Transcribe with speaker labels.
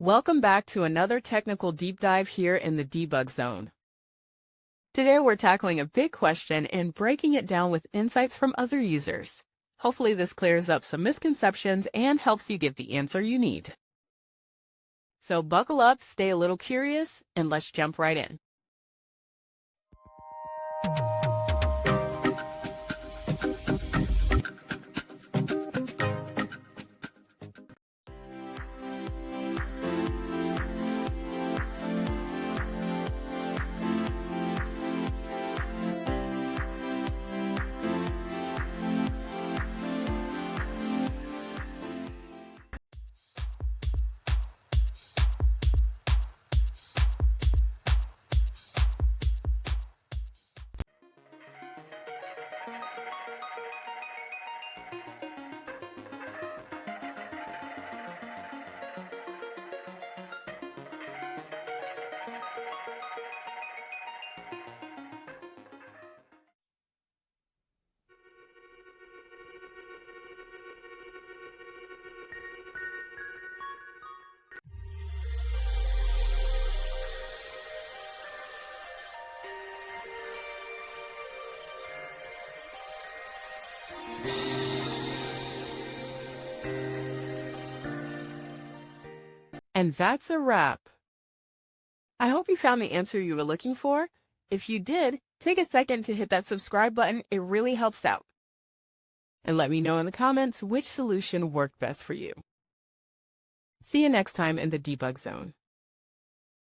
Speaker 1: Welcome back to another technical deep dive here in the debug zone. Today we're tackling a big question and breaking it down with insights from other users. Hopefully this clears up some misconceptions and helps you get the answer you need. So buckle up, stay a little curious, and let's jump right in. And that's a wrap. I hope you found the answer you were looking for. If you did, take a second to hit that subscribe button. It really helps out. And let me know in the comments which solution worked best for you. See you next time in the debug zone.